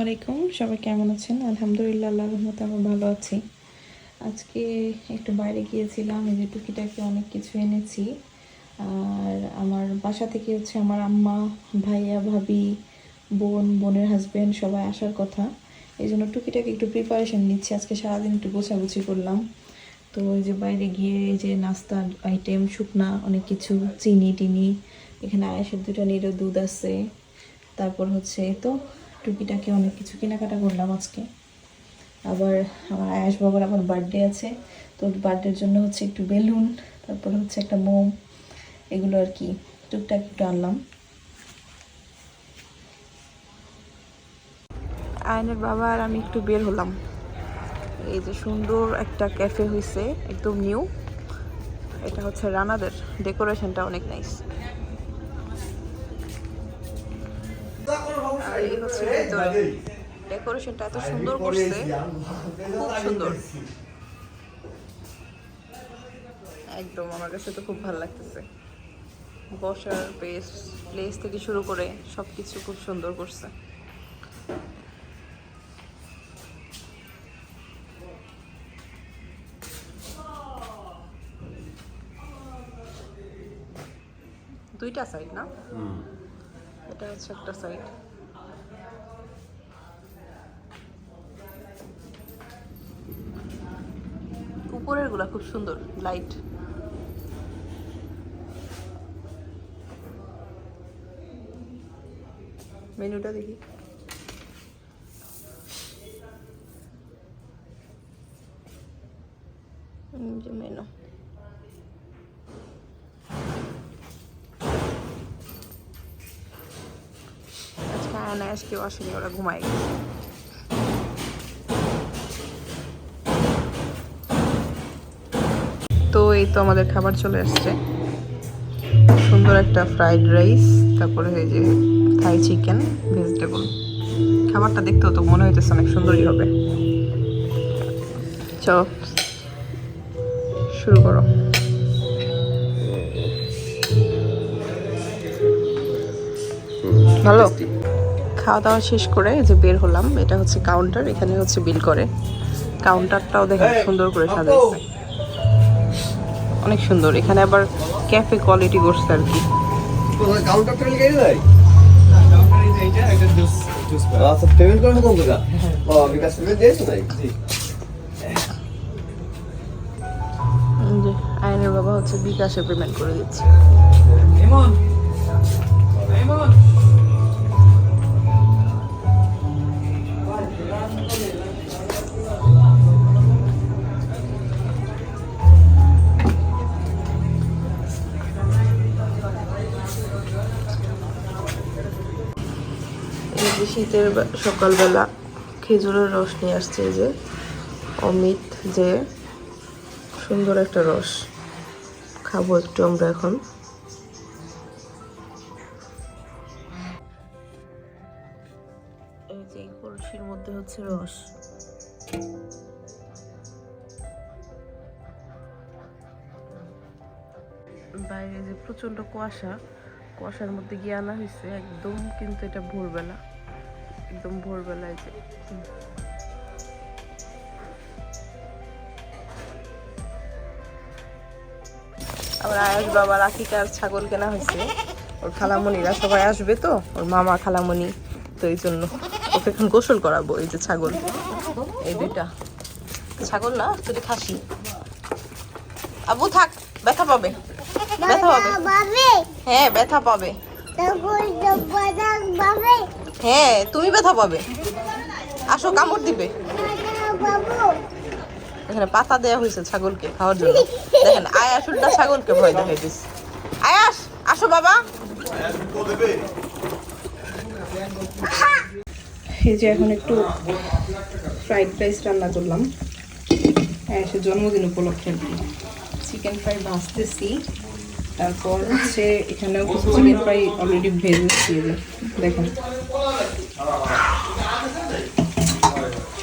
আলাইকুম, সবাই কেমন আছেন? আলহামদুলিল্লাহ, আল্লাহর রহমতে আমি ভালো আছি। আজকে একটু বাইরে গিয়েছিলাম, এই যে টুকিটাকি অনেক কিছু এনেছি। আর আমার বাসা থেকে হচ্ছে আমার আম্মা, ভাইয়া, ভাবি, বোনের হাজব্যান্ড সবাই আসার কথা। এই জন্য টুকিটাকি একটু প্রিপারেশন নিচ্ছি। আজকে সারাদিন একটু গোছাগুছি করলাম। তো এই যে বাইরে গিয়ে এই যে নাস্তার আইটেম, শুকনা অনেক কিছু, চিনি টিনি, এখানে আয়েসের 2টা নিরো দুধ আছে। তারপর হচ্ছে তো টুকিটাকি অনেক কিছু কেনাকাটা করলাম আজকে। আবার আমার আয়াস বাবার আবার বার্থডে আছে, তো বার্থডের জন্য হচ্ছে একটু বেলুন, তারপর হচ্ছে একটা মোম, এগুলো আর কি টুকটাক একটু আনলাম। আয়নের বাবা আর আমি একটু বের হলাম। এই যে সুন্দর একটা ক্যাফে হয়েছে, একদম নিউ। এটা হচ্ছে রানাদের, ডেকোরেশনটা অনেক নাইস। আর এই হচ্ছে ভিতরে, ডেকোরেশনটা এত সুন্দর করছে, খুব সুন্দর একদম। আমার কাছে তো খুব ভালো লাগতেছে। বসার প্লেস থেকে শুরু করে সবকিছু খুব সুন্দর করছে। দুইটা সাইড না, এটা হচ্ছে একটা সাইড। উপরের গুলা খুব সুন্দর লাইট। মেনুটা দেখি। মেনু আজকে আয়না কেউ আসেনি, ওরা ঘুমাই গেছে। তো এই তো আমাদের খাবার চলে আসছে। সুন্দর একটা ফ্রাইড রাইস, তারপরে এই যে থাই চিকেন, ভেজিটেবল। খাবারটা দেখতেও তো মনে হইতেছে অনেক সুন্দরই হবে। চলো শুরু করো। ভালো। খাওয়া দাওয়া শেষ করে যে বের হলাম, এটা হচ্ছে কাউন্টার, এখানে হচ্ছে বিল করে। কাউন্টারটাও দেখেন সুন্দর করে সাজাইছে, অনেক সুন্দর। এখানে আবার ক্যাফে কোয়ালিটি করছে আর কি। কাউন্টারটা লিখে দেয়। আচ্ছা, পেমেন্ট করবো কোন জায়গা? ও বিকাশ পেমেন্ট দিয়েছো নাকি? জি। আয়নের বাবা হচ্ছে বিকাশে পেমেন্ট করে দিচ্ছে। শীতের সকালবেলা খেজুরের রস নিয়ে আসছে, এই যে অমিত, যে সুন্দর একটা রস। খাবো একটু আমরা এখন। এই যে কলসির মধ্যে হচ্ছে রস। বাইরে যে প্রচন্ড কুয়াশা, কুয়াশার মধ্যে গিয়ে আনা হয়েছে একদম, কিন্তু এটা ভোরবেলা, একদম ভোরবেলায় যে আমার আয়াস বাবার আকিকার ছাগল কেনা হয়েছে। ওর খালামণিরা সবাই আসবে, তো ওর মামা খালামণি, তো এই জন্য ওকে এখন গোসল করাবো। এই যে ছাগল, এই দুইটা ছাগল না, যদি খাসি। আবু থাক, ব্যথা পাবে, ব্যথা পাবে। হ্যাঁ ব্যথা পাবে, হ্যাঁ তুমি ব্যথা পাবে। আসো, কামড় দিবে। এখানে পাতা দেওয়া হয়েছে ছাগলকে খাওয়ার জন্য। দেখেন আয়াস উল্টা ছাগলকে ভয় দেখাইতেছে। আয়াস আসো বাবা। এই যে এখন একটু ফ্রাইড রাইস রান্না করলাম আয়াসের জন্মদিন উপলক্ষে। চিকেন ফ্রাই ভাজতেছি, তারপর হচ্ছে এখানেও কিছু চিকেন ফ্রাই অলরেডি ভেজেছি। দেখেন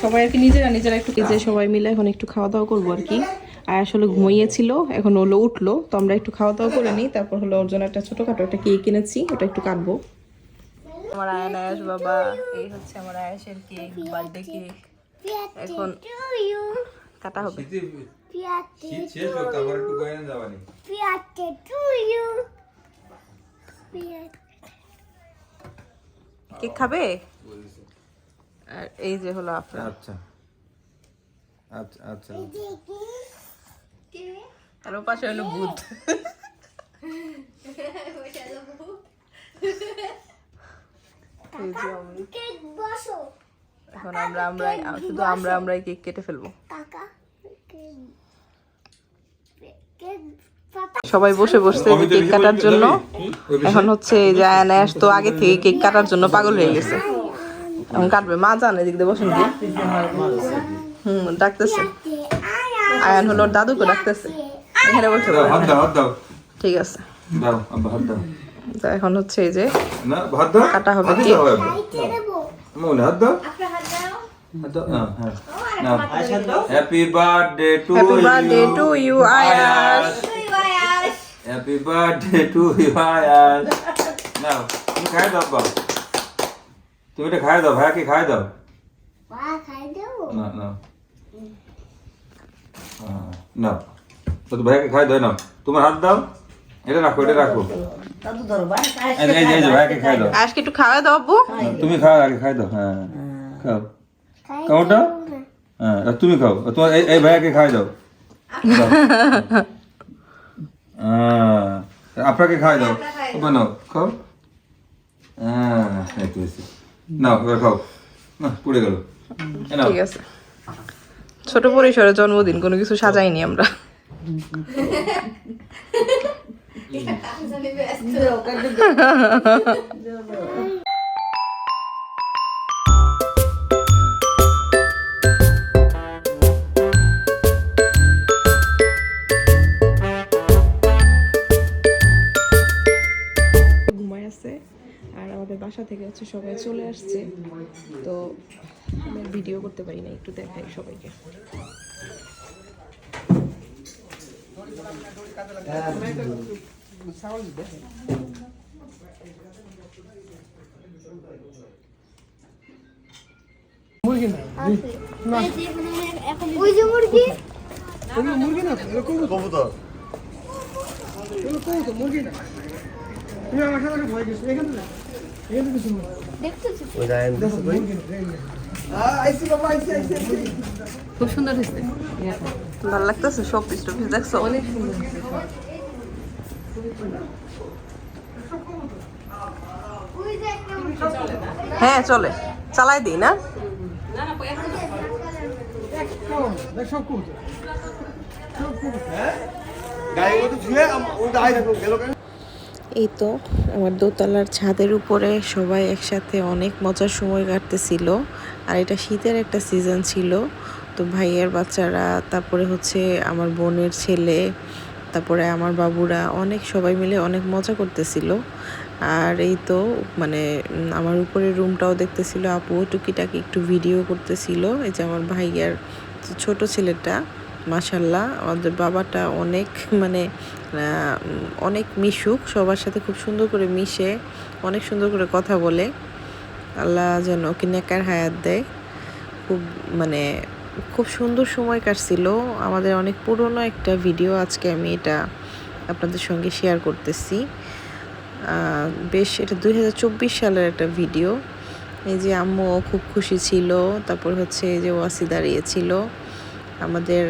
সবাই আর কি নিজেরা একটু যে সবাই মিলে এখন একটু খাওয়া দাওয়া করবো আর কি। আর আসলে ঘুমিয়েছিল, এখন হলো উঠলো, তো আমরা একটু খাওয়া দাওয়া করে নিই। তারপর হলো ওর জন্য একটা ছোটোখাটো একটা কেক কিনেছি, ওটা একটু কাটবো। আমার আয়ান আয়াস বাবা, এই হচ্ছে আমার আয়াসের কেক, বার্থডে কেক। এখন কাটা হবে। শীত শেষ হোক তারপর একটু গয়না যাবানি। কেক খাবে? আর এই যে হলো আপনার। আচ্ছা আচ্ছা আচ্ছা আর ও পাশে হলো ভূত। এই যে এখন আমরাই কেক কেটে ফেলবো। সবাই বসে বসছে যে কেক কাটার জন্য। এখন হচ্ছে যে আয়ানাস তো আগে থেকে কেক কাটার জন্য পাগল হয়ে গেছে, এখন কাটবে। মা জানে দিক দিয়ে বসেন কি ডাকতেছে। আয়ান হলো ওর দাদুকে ডাকতেছে, এখানে বসে হাত দাও হাত দাও। ঠিক আছে দাও আব্বা হাত দাও। তো এখন হচ্ছে এই যে না হাত দাও, কাটা হবে হাত কেক। দাও আব্বা। মনে হাত দাও, হাত দাও। হ্যাঁ নাও। Happy birthday to you, happy birthday to you Ayas. Happy birthday to you Ayas. নাও তুমি খাই দাও আব্বা, তুমি এটা খাই দাও, ভাইকে খাই দাও। না না না, তো ভাইকে খাই দাও। নাও তোমার হাত দাও, এটা রাখো, এটা রাখো। এই যে ভাইকে খাই দাও। আয়াসকে একটু খাওয়া দাও আব্বু। তুমি খাও, আগে খাই দাও। হ্যাঁ খাও, খাওটা। হ্যাঁ আর তুমি খাও, তোমার এই ভাইকে খাই দাও। আপনাকে খাই দাও, নাও খাও। হ্যাঁ নাও এবার খাও। না পুড়ে গেল। ঠিক আছে, ছোট পরিসরে জন্মদিন, কোনো কিছু সাজাইনি আমরা। ঘুমায় আছে আর আমাদের বাসা থেকে হচ্ছে সবাই চলে আসছে, তো আমি ভিডিও করতে পারি না, একটু দেখাই সবাইকে। খুব সুন্দর হয়েছে, ভালো লাগতেছে। সব পিস টপিস দেখছো, অনেক সুন্দর। হ্যাঁ চলে, চালাই দিই না। এই তো আমার দোতলার ছাদের উপরে সবাই একসাথে অনেক মজার সময় কাটতেছিল। আর এটা শীতের একটা সিজন ছিল, তো ভাইয়ের বাচ্চারা, তারপরে হচ্ছে আমার বোনের ছেলে, তারপরে আমার বাবুরা, অনেক সবাই মিলে অনেক মজা করতেছিল। আর এই তো মানে আমার উপরের রুমটাও দেখতেছিল, আপু টুকিটাকি একটু ভিডিও করতেছিল। এই যে আমার ভাইয়ার ছোট ছেলেটা, মাশাল্লাহ আমাদের বাবাটা অনেক মানে অনেক মিশুক, সবার সাথে খুব সুন্দর করে মিশে, অনেক সুন্দর করে কথা বলে। আল্লাহ যেন ওকে নেকার হায়াত দেয়। খুব মানে খুব সুন্দর সময় কাটছিল আমাদের। অনেক পুরনো একটা ভিডিও আজকে আমি এটা আপনাদের সঙ্গে শেয়ার করতেছি। বেশ এটা 2024 সালের একটা ভিডিও। এই যে আম্মু খুব খুশি ছিল, তারপর হচ্ছে এই যে ওয়াসি দাঁড়িয়েছিল, আমাদের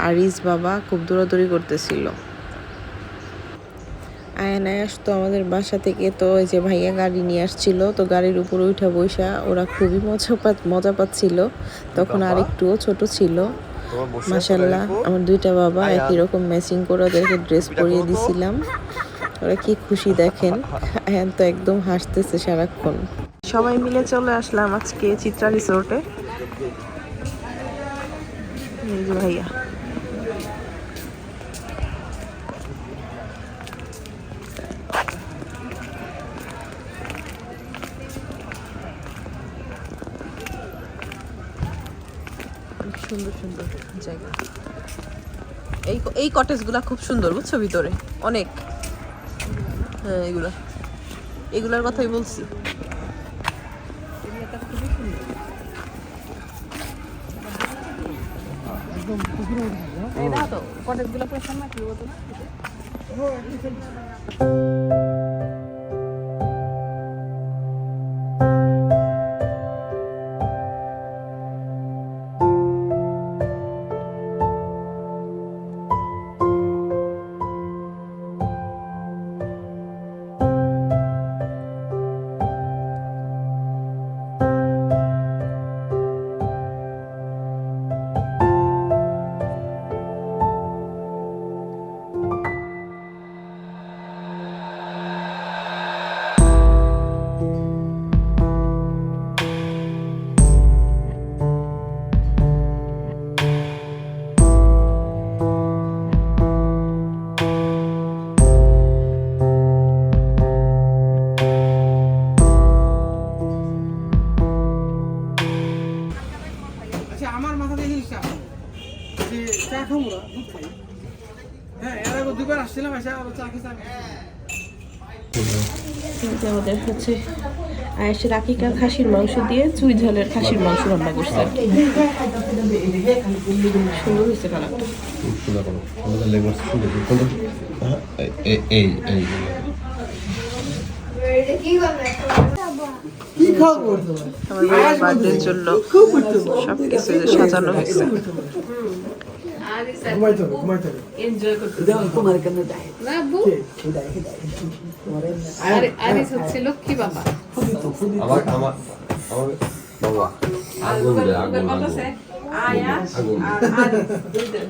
আরিস বাবা খুব দৌড়াদৌড়ি করতেছিল। আয়ান আয়াস তো আমাদের বাসা থেকে, তো এই যে ভাইয়া গাড়ি নিয়ে আসছিল, তো গাড়ির উপরে উঠা বৈশা ওরা খুবই মজা পাচ্ছিল। তখন আর একটুও ছোট ছিল। মাশাল্লাহ আমার দুইটা বাবা একই রকম ম্যাচিং করে ওদেরকে ড্রেস পরিয়ে দিছিলাম। ওরা কি খুশি দেখেন, আয়ান তো একদম হাসতেছে সারাক্ষণ। সবাই মিলে চলে আসলাম আজকে চিত্রা রিসোর্টে। এই যে ভাইয়া, সুন্দর সুন্দর জায়গা। এই কটেজগুলা খুব সুন্দর, বুঝছো, ভিতরে অনেক। হ্যাঁ এগুলার কথাই বলছি। এই দাও তো কটেজগুলো পুরো সামনে খুলবো তো না আচ্ছা আমার মাথাতে জিনিসটা আছে যে চা খাবো না দুধ খাই হ্যাঁ এর আগে দুবার আসছিলাম এসে আবার চা খেতে আমাদের হচ্ছে আয়েশের আকিকা খাসির মাংস দিয়ে চুই ঝালের খাসির মাংস রান্না করছে আর কি। সুন্দর হয়েছে কালারটা। কি খাবো আমার বার্থডের জন্য সবকিছু সাজানো হয়েছে। ঘুমাইতে এনজয় করতে তোমার কেন দেয় না বউ আরে হচ্ছে লক্ষ্মী বাবা আমার বাবা আগুন দে আগুন আয়া আর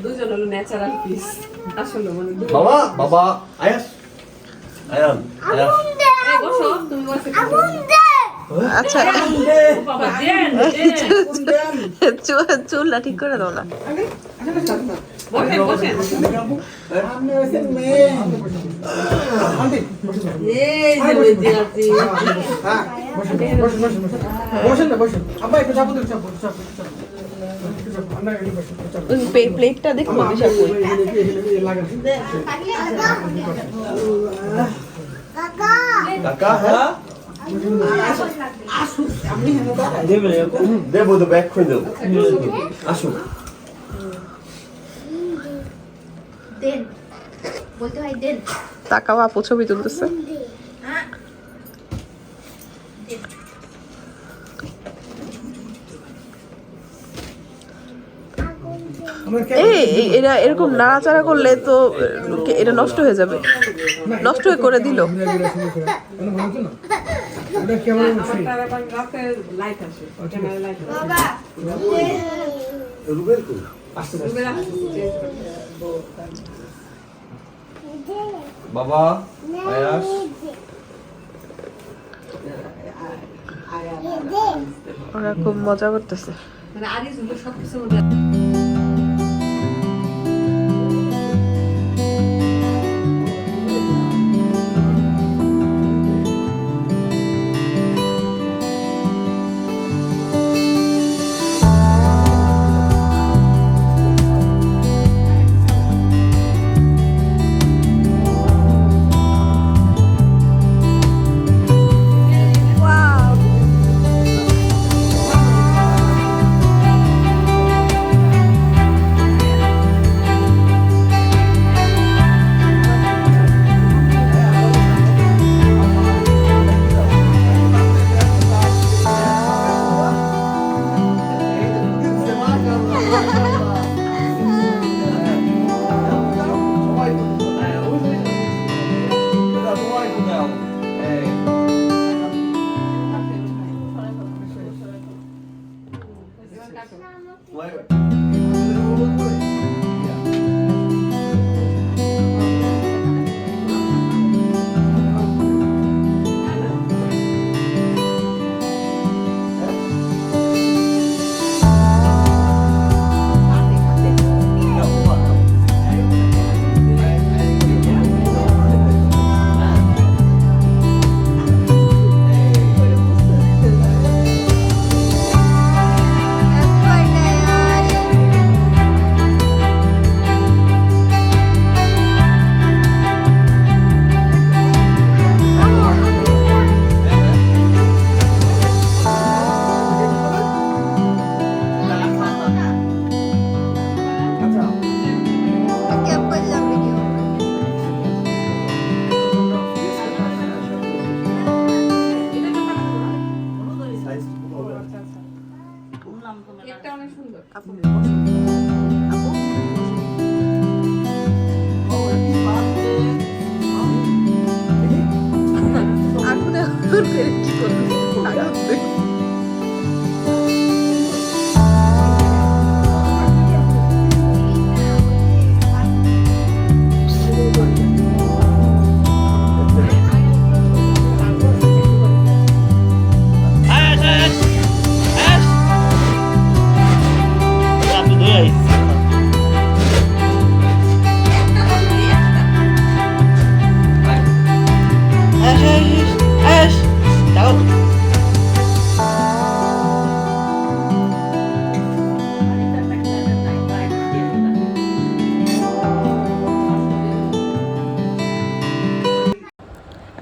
দুজন হলো ন্যাচারাল পিস আসলে মানে বাবা বাবা আয়াস আয়ান আয়াস এই বসো তুমি বসে আচ্ছা বাবা দেন চুলটা ঠিক করে দাও না। বসেন বসেন আপনি হচ্ছেন মেয়ে আন্টি এই যে বিদ্যার্থী হ্যাঁ বসেন বসেন বসেন বসেন না বসেন আব্বা একটু চাপো দিন চাপো চাপো চাপো আমরা একটু বসে চাপো প্লেটটা দেখো বিশাল কই। কাকা হ্যাঁ দেবো তো ব্যাগ খুঁজে দেবো আসুন দেন বলতে হয় দেন তাকাও আপু ছবি তুলতেছে। এরা এরকম নাড়াচাড়া করলে তো এটা নষ্ট হয়ে যাবে। নষ্ট হয়ে করে দিল। ওটা কেমন রাতে লাইট আসে ক্যামেরা লাইট বাবা রুবেল কো বাবা আয়াস ওরা খুব মজা করতেছে। মানে আরিস হলো সবকিছু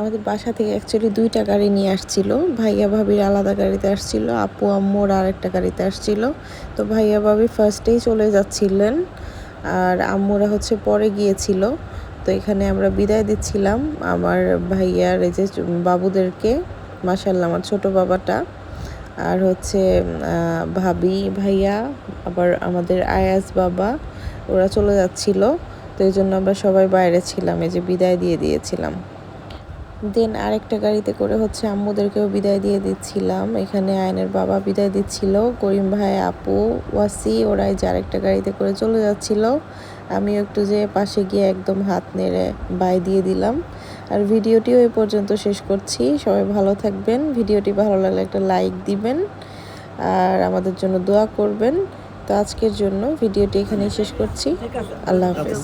আমাদের বাসা থেকে অ্যাকচুয়ালি 2টা গাড়ি নিয়ে আসছিল। ভাইয়া ভাবির আলাদা গাড়িতে আসছিল, আপু আম্মুর আরেকটা গাড়িতে আসছিল। তো ভাইয়া ভাবি ফার্স্টেই চলে যাচ্ছিলেন আর আম্মুরা হচ্ছে পরে গিয়েছিল। তো এখানে আমরা বিদায় দিচ্ছিলাম আমার ভাইয়ার এই যে বাবুদেরকে, মাশাআল্লাহ আমার ছোট বাবাটা, আর হচ্ছে ভাবি ভাইয়া, আবার আমাদের আয়াজ বাবা, ওরা চলে যাচ্ছিল। তো এই জন্য আমরা সবাই বাইরে ছিলাম, এই যে বিদায় দিয়ে দিয়েছিলাম। দেন আরেকটা গাড়িতে করে হচ্ছে আম্মুদেরকেও বিদায় দিয়ে দিচ্ছিলাম। এখানে আয়নের বাবা বিদায় দিচ্ছিল, করিম ভাই, আপু, ওয়াসি, ওরাই যে আরেকটা গাড়িতে করে চলে যাচ্ছিল। আমিও একটু যে পাশে গিয়ে একদম হাত নেড়ে বাই দিয়ে দিলাম। আর ভিডিওটিও এই পর্যন্ত শেষ করছি। সবাই ভালো থাকবেন, ভিডিওটি ভালো লাগলে একটা লাইক দিবেন আর আমাদের জন্য দোয়া করবেন। তো আজকের জন্য ভিডিওটি এখানেই শেষ করছি। আল্লাহ হাফেজ।